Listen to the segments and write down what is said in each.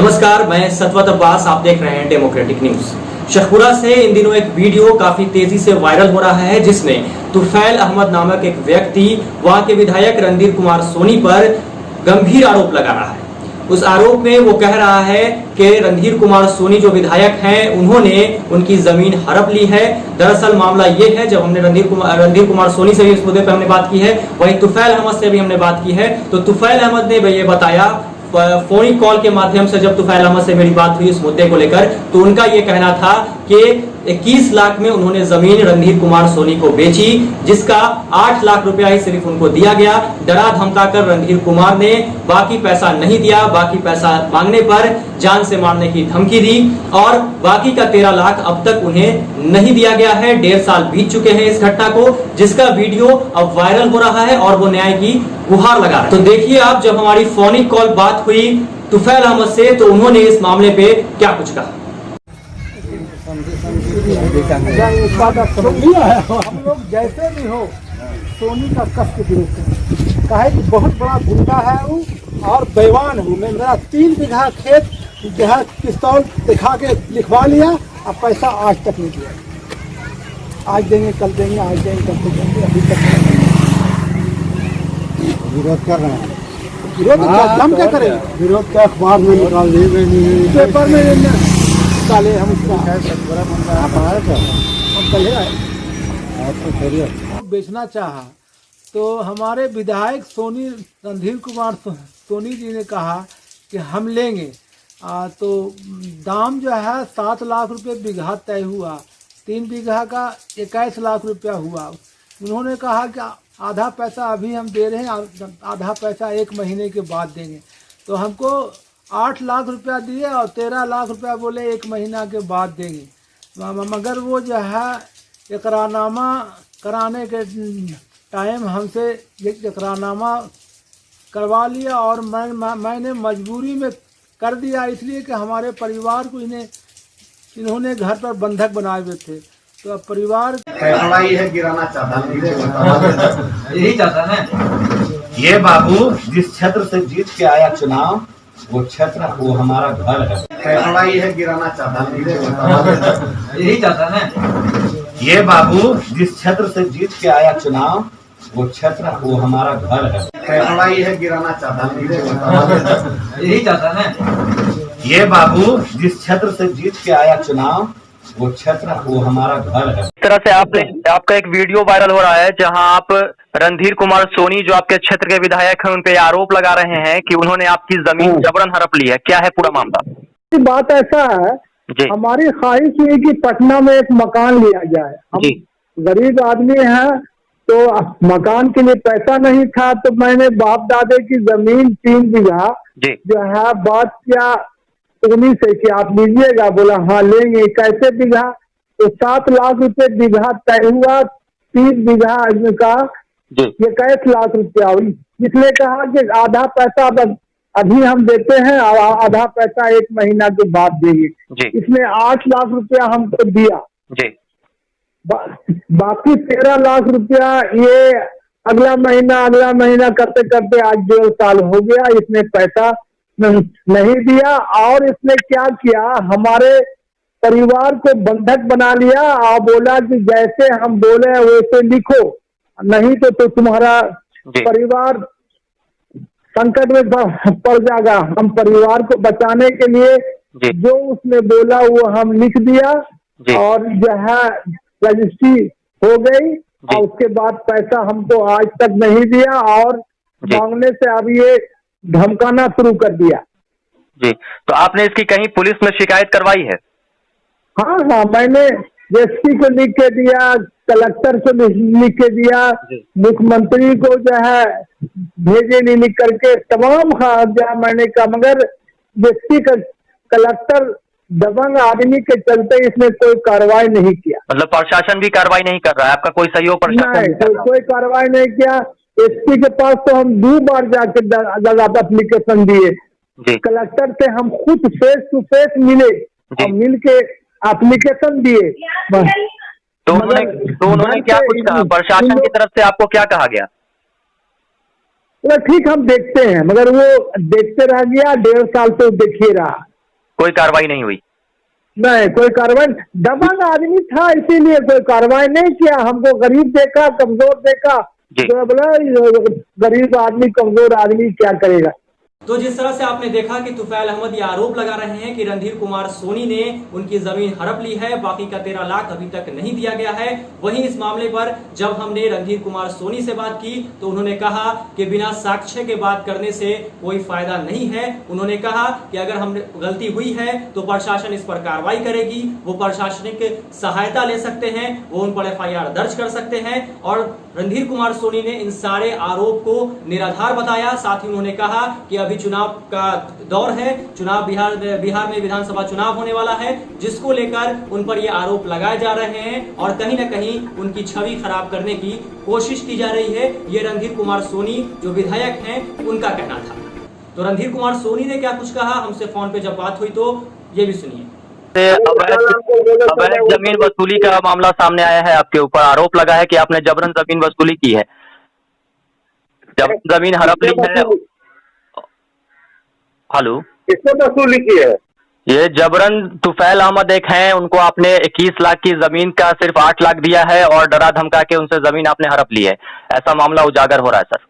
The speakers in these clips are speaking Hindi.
नमस्कार, मैं सतवत अब्बास, आप देख रहे हैं डेमोक्रेटिक न्यूज। शेखपुरा से इन दिनों एक वीडियो काफी तेजी से वायरल हो रहा है, जिसमें तुफैल अहमद नामक एक व्यक्ति वहां के विधायक रणधीर कुमार सोनी पर गंभीर आरोप लगा रहा है। उस आरोप में वो कह रहा है कि रणधीर कुमार सोनी जो विधायक हैं, उन्होंने उनकी जमीन हड़प ली है। दरअसल मामला ये है, जब हमने रणधीर कुमार सोनी से भी इस मुद्दे पर हमने बात की है, वहीं तुफैल अहमद से भी हमने बात की है। तो तुफैल अहमद ने ये बताया, फोन कॉल के माध्यम से जब तुफैल अहमद से मेरी बात हुई इस मुद्दे को लेकर, तो उनका यह कहना था कि 21 लाख में उन्होंने जमीन रणधीर कुमार सोनी को बेची, जिसका 8 लाख रुपया ही सिर्फ उनको दिया गया। डरा धमकाकर रणधीर कुमार ने बाकी पैसा नहीं दिया, बाकी पैसा मांगने पर जान से मारने की धमकी दी और बाकी का 13 लाख अब तक उन्हें नहीं दिया गया है। 1.5 साल बीत चुके हैं इस घटना को, जिसका वीडियो अब वायरल हो रहा है और वो न्याय की गुहार लगा रहा है। तो देखिए आप, जब हमारी फोनिक कॉल बात हुई तुफैल अहमद से, तो उन्होंने इस मामले पे क्या कुछ कहा। हम लोग जैसे भी हो सोनी का कष्ट विरोध करें, कहे कि बहुत बड़ा गुंडा है वो और बेईमान हूँ मैं। मेरा 3 बीघा खेत जो है पिस्तौल दिखा के लिखवा लिया और पैसा आज तक नहीं दिया। आज देंगे कल देंगे, आज देंगे कल देंगे, अभी तक विरोध कर रहे हैं। विरोध हम क्या करें? विरोध का अखबार में निकाल दिए, पेपर में निकाले हम उसका हम कल बेचना चाहा तो हमारे विधायक सोनी रणधीर कुमार सोनी जी ने कहा कि हम लेंगे। तो दाम जो है 7 लाख रुपए बीघा तय हुआ, 3 बीघा का 21 लाख रुपया हुआ। उन्होंने कहा कि आधा पैसा अभी हम दे रहे हैं, आधा पैसा 1 महीने के बाद देंगे। तो हमको 8 लाख रुपया दिए और 13 लाख रुपया बोले 1 महीना के बाद देंगे। मगर वो जो है इकरारनामा कराने के टाइम हमसे इकरारनामा करवा लिया और मैंने मजबूरी में कर दिया, इसलिए कि हमारे परिवार को इन्होंने घर पर बंधक बनाए हुए थे। तो अब परिवार है गिराना चाहता यही चाहता ना। ये बाबू जिस क्षेत्र से जीत के आया चुनाव, वो क्षेत्र वो हमारा घर है। है गिराना चाहता यही चाहता ना। ये बाबू जिस क्षेत्र से जीत के आया चुनाव, वो क्षेत्र वो हमारा घर है। है गिराना चाहता यही चाहता ना। ये बाबू जिस क्षेत्र से जीत के आया चुनाव, वो क्षेत्र वो हमारा घर है। इस तरह से आपका एक वीडियो वायरल हो रहा है, जहां आप रणधीर कुमार सोनी जो आपके क्षेत्र के विधायक हैं, उन पे आरोप लगा रहे हैं कि उन्होंने आपकी जमीन जबरन हड़प ली है। क्या है पूरा मामला? बात ऐसा है जी, हमारी ख्वाहिश हुई कि पटना में एक मकान लिया जाए। हम गरीब आदमी हैं, तो मकान के लिए पैसा नहीं था, तो मैंने बाप दादे की जमीन 3 बीघा जो है बात किया सोनी से कि आप लीजिएगा। बोला हाँ लेंगे। कैसे बीघा? तो 7 लाख रुपए बीघा तय हुआ, 30 बीघा का 21 लाख रुपया। इसने कहा कि आधा पैसा अभी हम देते हैं और आधा पैसा 1 महीना के बाद देंगे। इसने 8 लाख रुपया हमको दिया। बाकी 13 लाख रुपया ये अगला महीना करते करते आज 1.5 साल हो गया, इसने पैसा नहीं दिया। और इसने क्या किया, हमारे परिवार को बंधक बना लिया और बोला कि जैसे हम बोले वैसे लिखो, नहीं तो तुम्हारा परिवार संकट में पड़ जाएगा। हम परिवार को बचाने के लिए जो उसने बोला वो हम लिख दिया और जो है रजिस्ट्री हो गई। और उसके बाद पैसा हमको आज तक नहीं दिया और मांगने से अब ये धमकाना शुरू कर दिया। जी, तो आपने इसकी कहीं पुलिस में शिकायत करवाई है? हाँ, मैंने एसपी को लिख के दिया, कलेक्टर को लिख के दिया, मुख्यमंत्री को जो है भेजे नहीं लिख करके तमाम मैंने कहा, मगर एसपी का कलेक्टर दबंग आदमी के चलते इसने कोई कार्रवाई नहीं किया। मतलब प्रशासन भी कार्रवाई नहीं कर रहा है, आपका कोई सहयोग प्रशासन नहीं, कोई कार्रवाई नहीं किया। एसपी के पास तो हम 2 बार जाके एप्लीकेशन दिए, कलेक्टर से हम खुद फेस टू फेस मिले और मिल के एप्लीकेशन दिए। तो उन्होंने क्या कुछ कहा? प्रशासन की तरफ से आपको क्या कहा गया? ठीक हम देखते हैं, मगर वो देखते रह गया, 1.5 साल से देखिए रहा। कोई कार्रवाई नहीं हुई? नहीं, कोई कार्रवाई, दबंग आदमी था इसीलिए कोई कार्रवाई नहीं किया। हमको गरीब देखा, कमजोर देखा, जी। तो बोला गरीब आदमी कमजोर आदमी क्या करेगा। तो जिस तरह से आपने देखा कि तुफैल अहमद ये आरोप लगा रहे हैं कि रणधीर कुमार सोनी ने उनकी जमीन हड़प ली है, बाकी का 13 लाख अभी तक नहीं दिया गया है। वहीं इस मामले पर जब हमने रणधीर कुमार सोनी से बात की तो उन्होंने कहा कि बिना साक्ष्य के बात करने से कोई फायदा नहीं है। उन्होंने कहा कि अगर हम गलती हुई है तो प्रशासन इस पर कार्रवाई करेगी, वो प्रशासनिक सहायता ले सकते हैं, वो उन पर FIR दर्ज कर सकते हैं। और रणधीर कुमार सोनी ने इन सारे आरोप को निराधार बताया। साथ ही उन्होंने कहा कि अभी चुनाव का दौर है, चुनाव बिहार में विधानसभा चुनाव होने वाला है, जिसको लेकर उन पर ये आरोप लगाए जा रहे हैं और कहीं न कहीं उनकी छवि खराब करने की कोशिश की जा रही है। ये रणधीर कुमार सोनी जो विधायक हैं उनका कहना था। तो रणधीर कुमार सोनी ने क्या कुछ कहा, हमसे फोन पे जब बात हुई तो ये भी सुनिए। अवैध जमीन वसूली का मामला सामने आया है, आपके ऊपर आरोप लगा है कि आपने जबरन जमीन वसूली की है, जमीन हड़प ली है। हेलो, किसने वसूली की है? ये जबरन तुफैल अहमद एक हैं, उनको आपने 21 लाख की जमीन का सिर्फ 8 लाख दिया है और डरा धमका के उनसे जमीन आपने हड़प ली है, ऐसा मामला उजागर हो रहा है सर।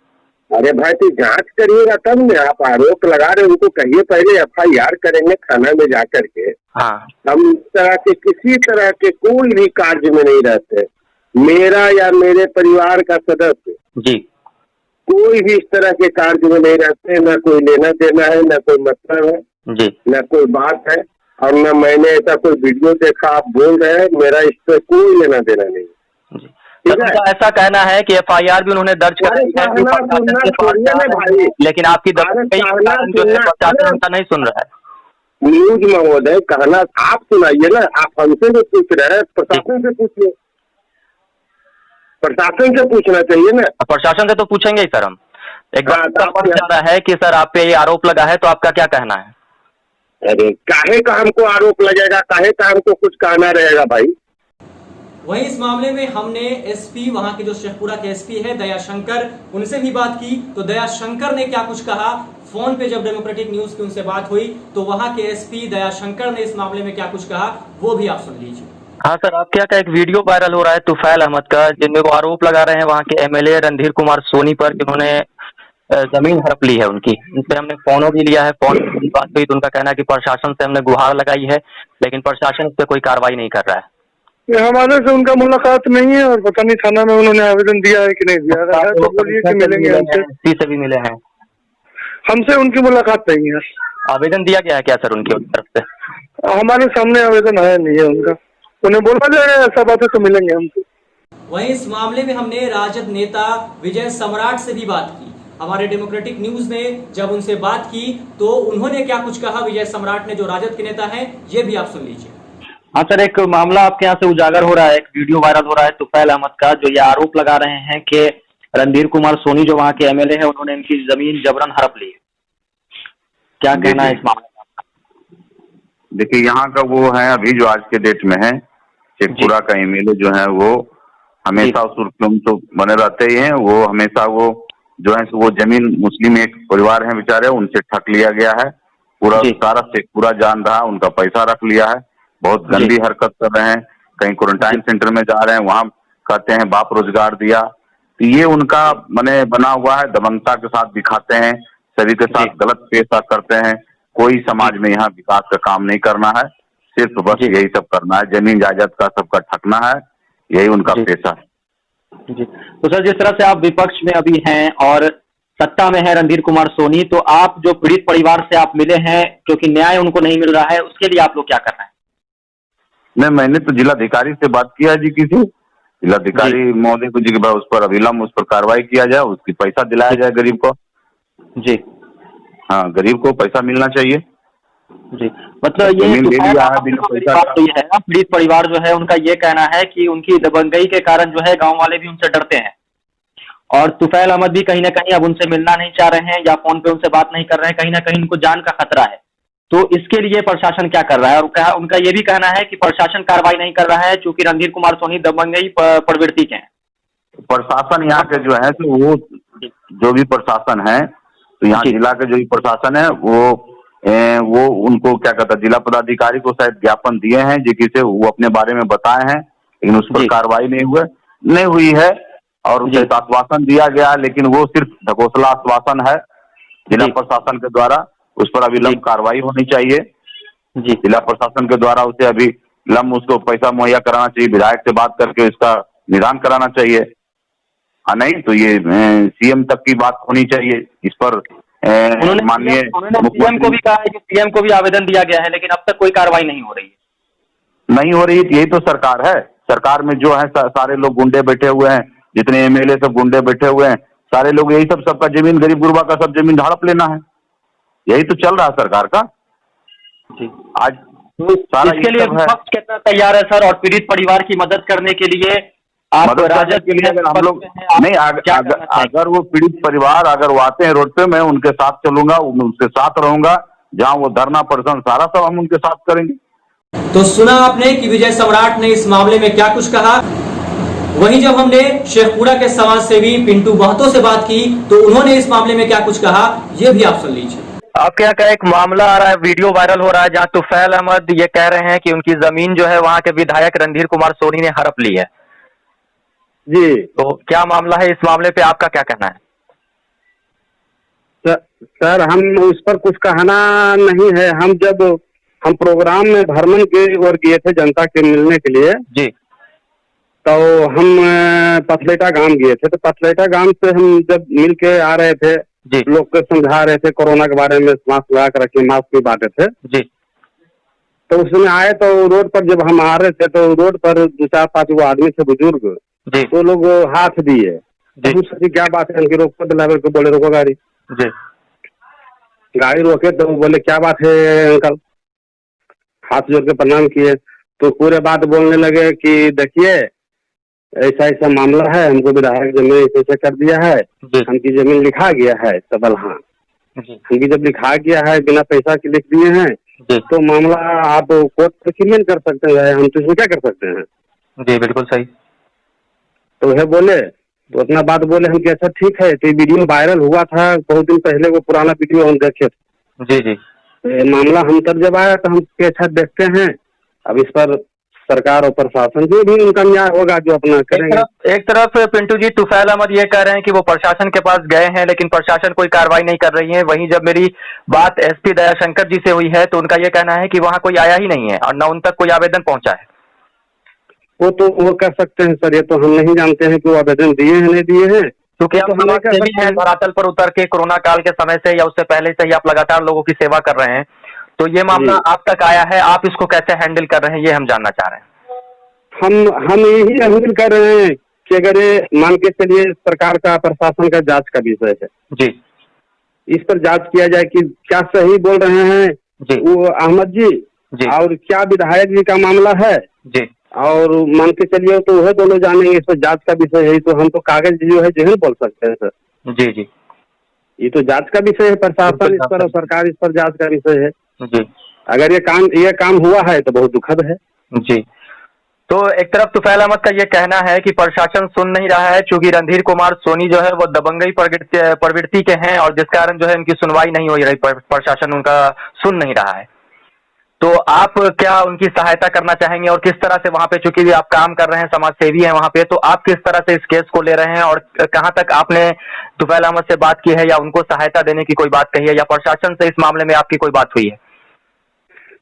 अरे भाई, तो जांच करिएगा तब न। आप आरोप लगा रहे, उनको कहिए पहले FIR करेंगे थाना में जाकर के। हाँ, हम इस तरह के किसी तरह के कोई भी कार्य में नहीं रहते। मेरा या मेरे परिवार का सदस्य जी, कोई भी इस तरह के कार्य में नहीं रहते। न कोई लेना देना है, न कोई मतलब है, जी, न कोई बात है, और न मैंने ऐसा कोई वीडियो देखा। आप बोल रहे हैं, मेरा इस पर कोई लेना देना नहीं। जी। तो ऐसा कहना है कि FIR भी उन्होंने दर्ज कराई है, लेकिन आपकी जो है प्रशासन उनका नहीं सुन रहा है। न्यूज महोदय, कहना आप सुनाइए ना। आप हमसे जो पूछ रहे हैं, प्रशासन से पूछिए। प्रशासन से पूछना चाहिए ना। प्रशासन से तो पूछेंगे ही सर हम। एक बात ज्यादा है कि सर आप पे ये आरोप लगा है, तो आपका क्या कहना है? अरे काहे का हमको आरोप लगेगा, काहे का हमको कुछ कहना रहेगा भाई। वहीं इस मामले में हमने SP वहां के जो शेखपुरा के SP है दयाशंकर, उनसे भी बात की। तो दयाशंकर ने क्या कुछ कहा, फोन पे जब डेमोक्रेटिक न्यूज की उनसे बात हुई तो वहां के SP दयाशंकर ने इस मामले में क्या कुछ कहा, वो भी आप सुन लीजिए। हाँ सर, आपके यहाँ का एक वीडियो वायरल हो रहा है तुफैल अहमद का, जिनमें वो आरोप लगा रहे हैं वहाँ के MLA रणधीर कुमार सोनी पर, जिन्होंने जमीन हड़प ली है उनकी। उनसे हमने फोन भी लिया है, फोन की बात हुई तो उनका कहना है कि प्रशासन से हमने गुहार लगाई है, लेकिन प्रशासन इस पर कोई कार्रवाई नहीं कर रहा है। हमारे से उनका मुलाकात नहीं है और पता नहीं थाना में उन्होंने आवेदन दिया है कि नहीं दिया है। तो बोलिए कि मिलेंगे हमसे। SP से भी मिले हैं, हमसे उनकी मुलाकात नहीं है। आवेदन दिया गया है क्या सर उनकी तरफ से? हमारे सामने आवेदन आया नहीं है उनका। उन्हें बोला जाएगा ऐसा बात है तो मिलेंगे हमसे। वहीं इस मामले में हमने राजद नेता विजय सम्राट से भी बात की। हमारे डेमोक्रेटिक न्यूज ने जब उनसे बात की तो उन्होंने क्या कुछ कहा, विजय सम्राट ने, जो राजद के नेता हैं, ये भी आप सुन लीजिए। हाँ सर, एक मामला आपके यहाँ से उजागर हो रहा है, एक वीडियो वायरल हो रहा है तुफैल अहमद का, जो ये आरोप लगा रहे हैं कि रणधीर कुमार सोनी जो वहाँ के MLA है, उन्होंने इनकी जमीन जबरन हड़प ली है। क्या कहना है इस मामले में? देखिए, यहाँ का वो है अभी जो आज के डेट में है, शेखपुरा का MLA जो है वो हमेशा सुर्खियों में तो बने रहते ही हैं। वो हमेशा वो जो है वो जमीन मुस्लिम एक परिवार है बेचारे, उनसे ठग लिया गया है। पूरा सारा शेखपुरा जान रहा, उनका पैसा रख लिया है। बहुत गंदी हरकत कर रहे हैं। कहीं क्वारंटाइन सेंटर में जा रहे हैं, वहां कहते हैं बाप रोजगार दिया। तो ये उनका मने बना हुआ है, दबंगता के साथ दिखाते हैं, सभी के साथ गलत पेशा करते हैं। कोई समाज में यहाँ विकास का काम नहीं करना है, सिर्फ बस यही सब करना है, जमीन जायदाद का सबका ठगना है, यही उनका पेशा है। जी, तो सर जिस तरह से आप विपक्ष में अभी हैं और सत्ता में है रणधीर कुमार सोनी, तो आप जो पीड़ित परिवार से आप मिले हैं, क्योंकि न्याय उनको नहीं मिल रहा है, उसके लिए आप लोग क्या कर रहे हैं? नहीं, मैंने तो जिलाधिकारी से बात किया जी, किसी जिलाधिकारी महोदय को जी कि भाई उस पर अविलंब उस पर कार्रवाई किया जाए, उसकी पैसा दिलाया जाए गरीब को। जी हाँ, गरीब को पैसा मिलना चाहिए जी। मतलब ये पीड़ित परिवार जो है उनका ये कहना है कि उनकी दबंगई के कारण जो है गांव वाले भी उनसे डरते हैं, और तुफैल अहमद भी कहीं ना कहीं अब उनसे मिलना नहीं चाह रहे हैं या फोन पे उनसे बात नहीं कर रहे हैं, कहीं ना कहीं उनको जान का खतरा है। तो इसके लिए प्रशासन क्या कर रहा है? और उनका ये भी कहना है कि प्रशासन कार्रवाई नहीं कर रहा है क्योंकि रणधीर कुमार सोनी दबंगई प्रवृत्ति के हैं। प्रशासन यहाँ के जो है तो वो जो भी प्रशासन है, तो यहाँ जिला के जो भी प्रशासन है वो वो उनको क्या कहता है जिला पदाधिकारी को शायद ज्ञापन दिए हैं जिसे वो अपने बारे में बताए हैं, लेकिन उस पर कार्रवाई नहीं हुई है और उसे आश्वासन दिया गया, लेकिन वो सिर्फ ढकोसला आश्वासन है जिला प्रशासन के द्वारा। उस पर अविलंब कार्रवाई होनी चाहिए जिला प्रशासन के द्वारा। उसे अभी लंब उसको पैसा मुहैया कराना चाहिए, विधायक से बात करके इसका निदान कराना चाहिए। हाँ, नहीं तो ये सीएम तक की बात होनी चाहिए इस पर। माननीय सीएम को भी कहा है कि सीएम को भी आवेदन दिया गया है, लेकिन अब तक कोई कार्रवाई नहीं हो रही है। यही तो सरकार है। सरकार में जो है सारे लोग गुंडे बैठे हुए हैं, जितने एमएलए सब गुंडे बैठे हुए हैं, सारे लोग यही सबका जमीन, गरीब गुरबा का सब जमीन हड़प लेना है। यही तो चल रहा है सरकार का आज। इसके लिए पक्ष कितना तैयार है सर, और पीड़ित परिवार की मदद करने के लिए आप राजद के लिए अगर हम लोग नहीं अगर वो पीड़ित परिवार अगर वो आते हैं रोड पे, मैं उनके साथ चलूंगा, उनके साथ रहूंगा, जहां वो धरना प्रदर्शन सारा सब हम उनके साथ करेंगे। तो सुना आपने कि विजय सम्राट ने इस मामले में क्या कुछ कहा। वहीं जब हमने शेखपुरा के समाज सेवी पिंटू महतो से बात की तो उन्होंने इस मामले में क्या कुछ कहा, ये भी आप सुन लीजिए। आपके यहाँ का एक मामला आ रहा है, वीडियो वायरल हो रहा है, जहाँ तुफैल अहमद ये कह रहे हैं कि उनकी जमीन जो है वहाँ के विधायक रणधीर कुमार सोनी ने हड़प ली है। जी, तो क्या मामला है, इस मामले पे आपका क्या कहना है? सर हम उस पर कुछ कहना नहीं है। हम प्रोग्राम में भ्रमण के ओर गए थे जनता के मिलने के लिए जी, तो हम पथलेटा गांव गए थे। तो पथलेटा गांव से हम जब मिल के आ रहे थे, लोग को समझा रहे थे कोरोना के बारे में, मास्क लगा कर रखिए, मास्क भी बांटे थे जी। तो उसमें आए तो रोड पर जब हम आ रहे थे तो रोड पर 2-4-5 वो आदमी थे बुजुर्ग, तो लोग हाथ दिए। तो क्या बात है, उनकी रोको ड्राइवर को, बोले रोको गाड़ी। गाड़ी रोके तो बोले क्या बात है अंकल, हाथ जोड़ के प्रणाम किए। तो पूरे बात बोलने लगे कि देखिए ऐसा ऐसा मामला है, हमको विधायक जमीन ऐसे कर दिया है, हमकी जमीन लिखा गया है सबल, हाँ हमकी जब लिखा गया है बिना पैसा के लिख दिए हैं, तो मामला आप कोर्ट पर क्लियर कर सकते हैं, हम तो इसमें क्या कर सकते हैं। जी बिल्कुल सही। तो वह बोले, तो अपना बात बोले हम कि अच्छा ठीक है। तो वीडियो वायरल हुआ था बहुत दिन पहले, वो पुराना वीडियो हम देखे थे। जी जी। तो मामला हम तब जब आया तो हम अच्छा देखते हैं, अब इस पर सरकार और प्रशासन जो भी उनका न्याय होगा जो अपना करेंगे। एक तरफ पिंटू जी तुफैल अहमद ये कह रहे हैं कि वो प्रशासन के पास गए हैं, लेकिन प्रशासन कोई कार्रवाई नहीं कर रही है। वहीं जब मेरी बात एसपी दयाशंकर जी से हुई है तो उनका ये कहना है कि वहाँ कोई आया ही नहीं है और न उन तक कोई आवेदन पहुंचा है। वो तो वो कर सकते हैं सर, ये तो हम नहीं जानते हैं कि वो आवेदन दिए हैं नहीं दिए हैं, क्योंकि आप धरातल पर उतर के कोरोना काल के समय से या उससे पहले से ही आप लगातार लोगों की सेवा कर रहे हैं, तो ये मामला आप तक आया है, आप इसको कैसे हैंडल कर रहे हैं, ये हम जानना चाह रहे हैं। हम यही हैंडल कर रहे हैं कि अगर ये मान के चलिए सरकार का प्रशासन का जांच का विषय है जी, इस पर जांच किया जाए कि क्या सही बोल रहे हैं जी वो अहमद जी, और क्या विधायक जी का मामला है जी, और मान के चलिए तो वह दोनों जानेंगे। इस पर जांच का विषय है, तो हम तो कागज जो है जो बोल सकते हैं सर। जी जी, ये तो जांच का विषय है, प्रशासन इस पर और सरकार इस पर जांच का विषय है जी। अगर ये काम हुआ है तो बहुत दुखद है जी। तो एक तरफ तुफैल अहमद का ये कहना है कि प्रशासन सुन नहीं रहा है, चूंकि रणधीर कुमार सोनी जो है वो दबंगई प्रवृत्ति के हैं और जिस कारण जो है उनकी सुनवाई नहीं हो रही, प्रशासन उनका सुन नहीं रहा है। तो आप क्या उनकी सहायता करना चाहेंगे और किस तरह से वहां पे, चूंकि आप काम कर रहे हैं, समाज सेवी हैं वहां पे, तो आप किस तरह से इस केस को ले रहे हैं और कहां तक आपने तुफैल अहमद से बात की है या उनको सहायता देने की कोई बात कही है या प्रशासन से इस मामले में आपकी कोई बात हुई है?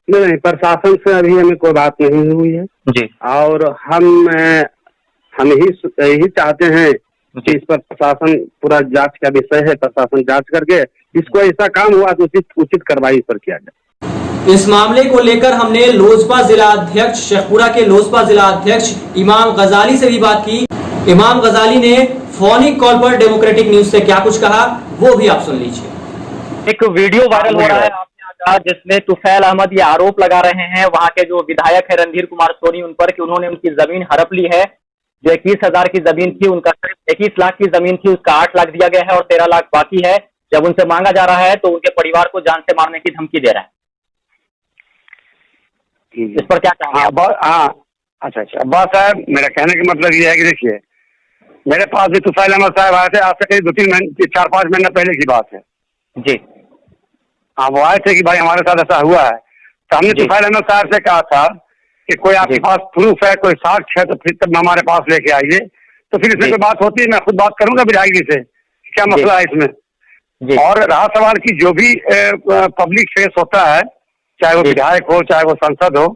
नहीं, प्रशासन से अभी हमें कोई बात नहीं हुई है जी, और हम यही चाहते हैं कि इस पर प्रशासन पूरा जांच का विषय है, प्रशासन जांच करके इसको ऐसा काम हुआ तो उचित कार्रवाई पर किया जाए। इस मामले को लेकर हमने लोजपा जिला अध्यक्ष, शेखपुरा के लोजपा जिला अध्यक्ष इमाम गजाली से भी बात की। इमाम गजाली ने फोनिक कॉल पर डेमोक्रेटिक न्यूज से क्या कुछ कहा, वो भी आप सुन लीजिए। एक वीडियो वायरल हो रहा है जिसमें तुफैल अहमद ये आरोप लगा रहे हैं वहां के जो विधायक है रणधीर कुमार सोनी उन पर कि उन्होंने उनकी जमीन हड़प ली है। जो 21,000 की जमीन थी, उनका करीब 21 लाख की जमीन थी, उसका 8 लाख दिया गया है और 13 लाख बाकी है। जब उनसे मांगा जा रहा है तो उनके परिवार को जान से मारने की धमकी दे रहा है। इस पर क्या कहेंगे? अच्छा बस साहब, मेरा कहने का मतलब ये है कि देखिए मेरे पास भी तुफैल अहमद साहब आए थे, आज से करीब 2-3 महीने 4-5 महीने पहले की बात है जी। हाँ, वो आए थे कि भाई हमारे साथ ऐसा हुआ है, तो हमने तुफैल अहमद साहब से कहा था कि कोई आपके पास प्रूफ है, कोई साक्ष्य है, तो फिर तब हमारे पास लेके आइए। तो फिर इसमें कोई बात होती है, मैं खुद बात करूंगा विधायक जी से क्या मसला है इसमें। और रहा सवाल की जो भी पब्लिक फेस होता है, चाहे वो विधायक हो चाहे वो सांसद हो,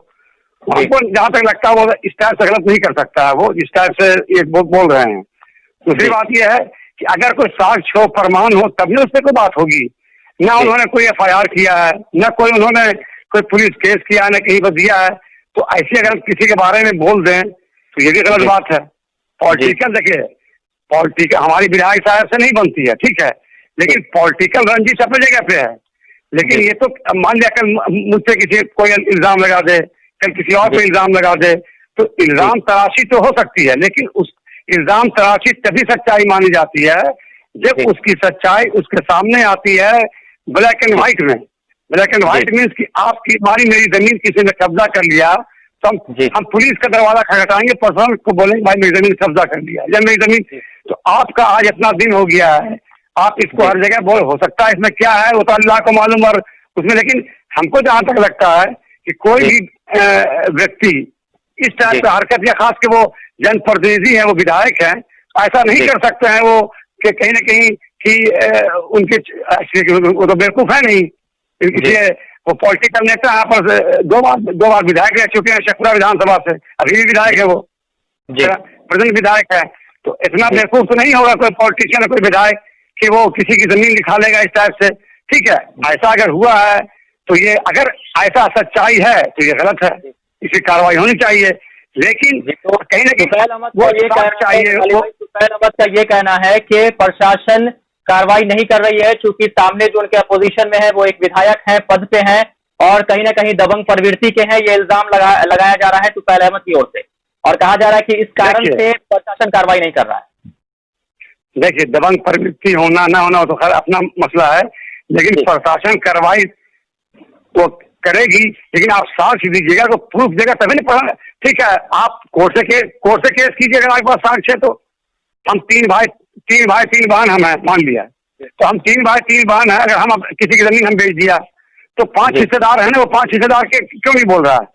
हमको जहाँ तक लगता है वो इस टाइप से गलत नहीं कर सकता है, वो इस टाइप से ये बोल रहे हैं। दूसरी बात यह है कि अगर कोई साक्ष्य हो, प्रमाण हो, तभी उस पर कोई बात होगी। न उन्होंने कोई FIR किया है, न कोई उन्होंने कोई पुलिस केस किया है, न कहीं पर दिया है, तो ऐसे अगर किसी के बारे में बोल दें तो ये भी गलत बात है। पॉलिटिकल देखिए, पॉलिटिकल हमारी विधायक साहब से नहीं बनती है, ठीक है, लेकिन पॉलिटिकल रंजिश अपनी जगह पे है। लेकिन ये तो मान लिया कल मुझसे किसी कोई इल्जाम लगा दे, कल किसी और पे इल्जाम लगा दे, तो इल्जाम तराशी तो हो सकती है, लेकिन उस इल्जाम तराशी तभी सच्चाई मानी जाती है जब उसकी सच्चाई उसके सामने आती है ब्लैक एंड व्हाइट में। ब्लैक एंड व्हाइट मीन्स कि आपकी हमारी मेरी जमीन किसी ने कब्जा कर लिया, तो हम पुलिस का दरवाजा खटखटाएंगे, पर्सन को बोलेंगे भाई मेरी जमीन कब्जा कर लिया या मेरी जमीन, तो आपका आज इतना दिन हो गया है, आप इसको हर जगह बोल, हो सकता है इसमें क्या है वो तो अल्लाह को मालूम और उसमें, लेकिन हमको जहां तक लगता है कि कोई भी व्यक्ति इस टाइप का हरकत, या खास के वो जनप्रतिनिधि है, वो विधायक है, ऐसा नहीं कर सकते हैं वो कि कहीं ना कहीं कि उनके वो तो बेवकूफ है नहीं, इसलिए वो पॉलिटिकल नेता यहाँ पर दो बार विधायक रह चुके हैं शेखपुरा विधानसभा से, अभी भी विधायक है वो, प्रेजेंट विधायक है, तो इतना बेवकूफ तो नहीं होगा कोई पॉलिटिशियन कोई विधायक कि वो किसी की जमीन लिखा लेगा इस टाइप से। ठीक है, ऐसा अगर हुआ है तो ये, अगर ऐसा सच्चाई है तो ये गलत है, इसकी कार्रवाई होनी चाहिए, लेकिन कहीं ना कहीं वो चाहिए। तुफैल अहमद का ये कहना है कि प्रशासन कार्रवाई नहीं कर रही है, चूंकि सामने जो उनके अपोजिशन में है वो एक विधायक हैं, पद पे हैं, और कहीं ना कहीं दबंग प्रवृत्ति के हैं, ये इल्जाम लगाया जा रहा है तुफैल अहमद की ओर से, और कहा जा रहा है कि इस कारण से प्रशासन कार्रवाई नहीं कर रहा है। देखिए, दबंग प्रवृत्ति होना ना होना तो खैर अपना मसला है, लेकिन प्रशासन कार्रवाई वो करेगी, लेकिन आप साक्ष्य दीजिएगा तो प्रूफ देगा तभी नहीं। ठीक है, आप कोर्ट से केस कीजिएगा, आपके पास साक्ष्य है तो। हम तीन भाई तीन बहन हम हैं, मान लिया, तो हम 3 भाई 3 बहन है, अगर हम किसी की जमीन हम बेच दिया तो 5 हिस्सेदार है ना, वो 5 हिस्सेदार के क्यों नहीं बोल रहा है?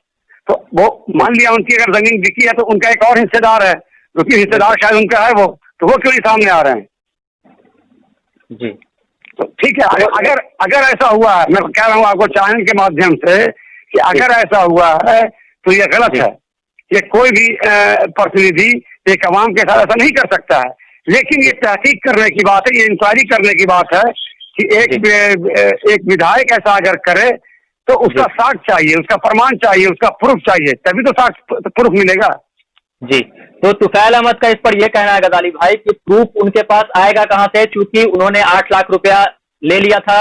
तो वो मान लिया उनकी अगर जमीन बिकी है तो उनका एक और हिस्सेदार है, क्योंकि हिस्सेदार शायद उनका है वो, तो वो क्यों नहीं सामने आ रहे हैं? जी, तो ठीक है, अगर ऐसा हुआ है, मैं कह रहा हूँ आपको चैनल के माध्यम से कि अगर ऐसा हुआ है तो ये गलत है। ये कोई भी प्रतिनिधि एक अवाम के साथ ऐसा नहीं कर सकता है, लेकिन ये तहकीक करने की बात है, ये इंक्वायरी करने की बात है कि एक विधायक ऐसा अगर करे तो उसका साक्ष्य चाहिए, उसका प्रमाण चाहिए, उसका प्रूफ चाहिए, तभी तो साक्ष्य प्रूफ मिलेगा। जी, तो तुफैल अहमद का इस पर यह कहना है गजाली भाई कि प्रूफ उनके पास आएगा कहां से, चूंकि उन्होंने 8 लाख रुपया ले लिया था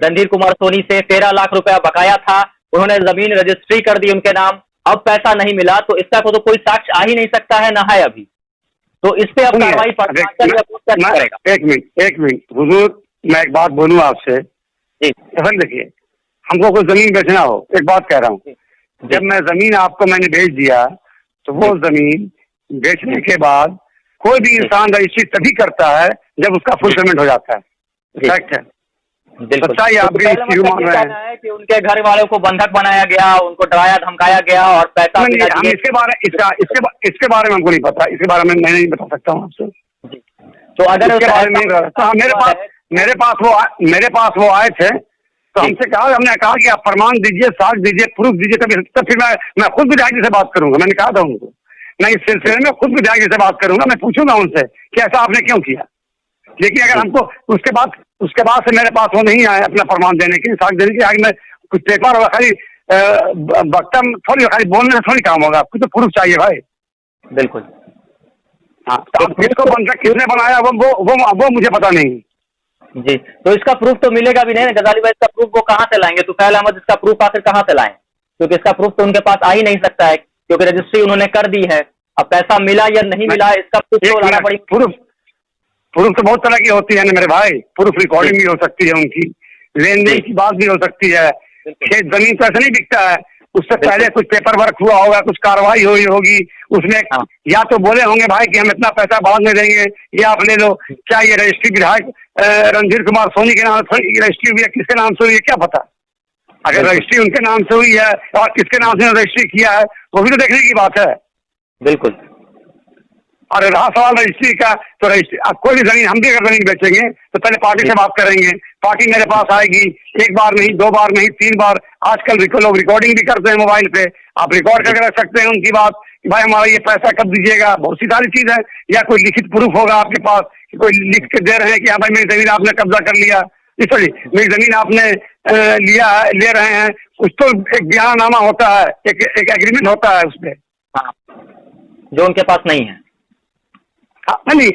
रणधीर कुमार सोनी से, 13 लाख रुपया बकाया था, उन्होंने जमीन रजिस्ट्री कर दी उनके नाम, अब पैसा नहीं मिला, तो इसका तो कोई साक्ष्य आ ही नहीं सकता है, ना है अभी, तो इस पे अब कार्रवाई करेगा। एक मिनट हुजूर, मैं एक बात बोलूं आपसे। देखिए, हमको कोई जमीन बेचना हो, एक बात कह रहा हूँ, जब मैं जमीन आपको मैंने बेच दिया तो वो जमीन बेचने के बाद कोई भी इंसान रजिस्ट्री तभी करता है जब उसका फुल पेमेंट हो जाता है। फैक्ट है, सच्चाई आप भी इसकी मान रहे हैं कि उनके घर वालों को बंधक बनाया गया, उनको डराया धमकाया गया और पैसा हम इसके बारे में हमको नहीं पता, इसके बारे में मैं नहीं बता सकता हूँ आपसे। तो अगर इसके बारे में मेरे पास वो आए थे तो हमसे कहा, हमने कहा कि आप प्रमाण दीजिए, साक्ष्य दीजिए, प्रूफ दीजिए, तब फिर मैं खुद विधायक जी से बात करूंगा। मैंने कहा था उनको, मैं इस सिलसिले में खुद विधायक जी से बात करूंगा, मैं पूछूंगा उनसे कि ऐसा आपने क्यों किया। लेकिन अगर हमको उसके बाद से मेरे पास वो नहीं आया अपना प्रमाण देने के, साक्ष्य देने के, आगे मैं कुछ पेपर और खाली वक्ता थोड़ी खाली बोलने से थोड़ी काम होगा, आपको तो प्रूफ चाहिए भाई। बिल्कुल, हाँ, तो किसको बंधक किसने बनाया वो मुझे पता नहीं। जी, तो इसका प्रूफ तो मिलेगा भी नहीं गजाली भाई, इसका प्रूफ वो कहाँ से लाएंगे? तुफैल अहमद इसका प्रूफ आखिर कहाँ से लाएं? क्योंकि इसका प्रूफ तो उनके पास आ ही नहीं सकता है, क्योंकि रजिस्ट्री उन्होंने कर दी है, अब पैसा मिला या नहीं मिला इसका प्रूफ तो लाना पड़ेगा। प्रूफ तो बहुत तरह की होती है ना मेरे भाई, प्रूफ रिकॉर्डिंग भी हो सकती है, उनकी लेन देन की बात भी हो सकती है, खेत जमीन तो ऐसे नहीं बिकता है, उससे पहले कुछ पेपर वर्क हुआ होगा, कुछ कार्रवाई हुई होगी उसमें, या तो बोले होंगे भाई कि हम इतना पैसा बाद में देंगे, ये आप ले लो। क्या ये रजिस्ट्री विधायक रणधीर कुमार सोनी के नाम से रजिस्ट्री हुई है, किसके नाम से हुई है क्या पता। अगर रजिस्ट्री उनके नाम से हुई है और किसके नाम से रजिस्ट्री किया है वो भी तो देखने की बात है। बिल्कुल। और रहा सवाल रजिस्ट्री का, तो रजिस्ट्री अब कोई भी जमीन, हम भी अगर जमीन बेचेंगे तो पहले पार्टी से बात करेंगे, पार्टी मेरे पास आएगी, एक बार नहीं, दो बार नहीं, 3 बार। आजकल लोग रिकॉर्डिंग भी करते हैं मोबाइल पे, आप रिकॉर्ड करके रख सकते हैं उनकी बात कि भाई हमारा ये पैसा कब दीजिएगा, बहुत सी सारी चीज है। या कोई लिखित प्रूफ होगा आपके पास कि कोई लिख के दे रहे हैं कि हाँ भाई मेरी जमीन आपने कब्जा कर लिया, सॉरी मेरी जमीन आपने लिया है, ले रहे हैं, कुछ तो एक बयाननामा होता है, एक एग्रीमेंट होता है उसमें। हाँ, जो उनके पास नहीं है। हाँ, नहीं,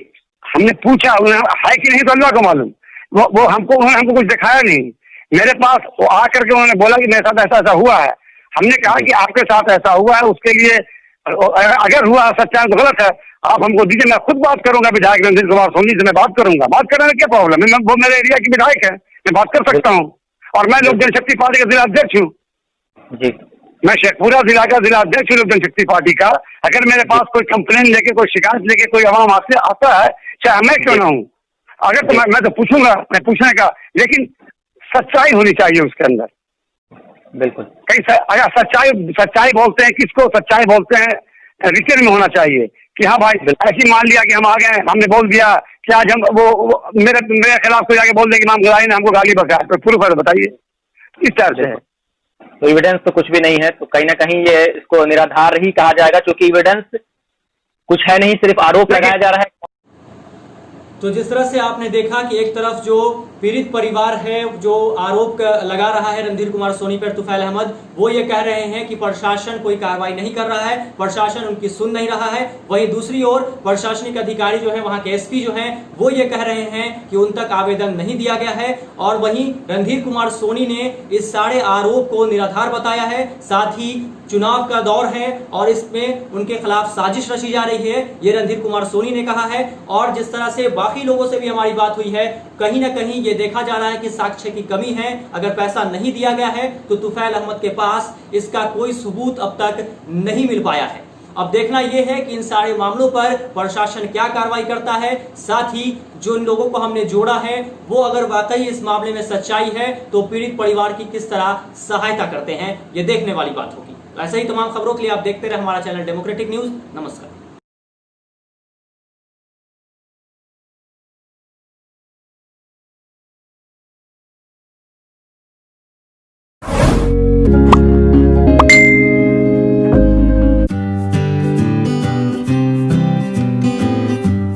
हमने पूछा है कि नहीं तो अल्लाह को मालूम, वो हमको कुछ दिखाया नहीं। मेरे पास वो आकर के उन्होंने बोला कि मेरे साथ ऐसा ऐसा हुआ है। हमने कहा कि आपके साथ ऐसा हुआ है, उसके लिए अगर हुआ सच्चाई तो गलत है, आप हमको दीजिए, मैं खुद बात करूंगा विधायक रणधीर कुमार सोनी से, मैं बात करूंगा, बात करने में क्या प्रॉब्लम है, वो मेरे एरिया की विधायक है, मैं बात कर सकता हूँ। और मैं लोक जनशक्ति पार्टी का जिला अध्यक्ष हूँ जी, मैं शेखपुरा जिला का जिला अध्यक्ष हूँ लोक जनशक्ति पार्टी का। अगर मेरे पास कोई कंप्लेन लेके, कोई शिकायत लेके कोई आवाम आपसे आता है, चाहे मैं क्यों ना हूँ, अगर तो मैं तो पूछूंगा, मैं पूछने का, लेकिन सच्चाई होनी चाहिए उसके अंदर। बिल्कुल। कहीं अगर सच्चाई बोलते हैं, किसको सच्चाई बोलते हैं, रिटर्न में होना चाहिए कि हाँ भाई ऐसी मान लिया कि हम आ गए, हमने बोल दिया कि आज हम वो मेरे खिलाफ कोई आके बोल दे कि इमाम गजाली ने हमको गाली बका, तो प्रूफ है बताइए, किस तरह से है। तो एविडेंस तो कुछ भी नहीं है, तो कहीं ना कहीं ये इसको निराधार ही कहा जाएगा, क्योंकि एविडेंस कुछ है नहीं, सिर्फ आरोप लगाया जा रहा है। तो जिस तरह से आपने देखा कि एक तरफ जो पीड़ित परिवार है जो आरोप लगा रहा है रणधीर कुमार सोनी पर, तुफैल अहमद, वो ये कह रहे हैं कि प्रशासन कोई कार्रवाई नहीं कर रहा है, प्रशासन उनकी सुन नहीं रहा है। वहीं दूसरी ओर प्रशासनिक अधिकारी जो है, वहां के एसपी जो हैं, वो ये कह रहे हैं कि उन तक आवेदन नहीं दिया गया है। और वहीं रणधीर कुमार सोनी ने इस सारे आरोप को निराधार बताया है। साथ ही चुनाव का दौर है और इसमें उनके खिलाफ साजिश रची जा रही है, ये रणधीर कुमार सोनी ने कहा है। और जिस तरह से बाकी लोगों से भी हमारी बात हुई है, कहीं ना कहीं ये देखा जा रहा है कि साक्ष्य की कमी है। अगर पैसा नहीं दिया गया है तो तुफैल अहमद के पास इसका कोई सबूत अब तक नहीं मिल पाया है। अब देखना यह है कि इन सारे मामलों पर प्रशासन क्या कार्रवाई करता है। साथ ही जो इन लोगों को हमने जोड़ा है वो अगर वाकई इस मामले में सच्चाई है तो पीड़ित परिवार की किस तरह सहायता करते हैं, ये देखने वाली बात होगी। ऐसे ही तमाम खबरों के लिए आप देखते रहे हमारा चैनल डेमोक्रेटिक न्यूज। नमस्कार।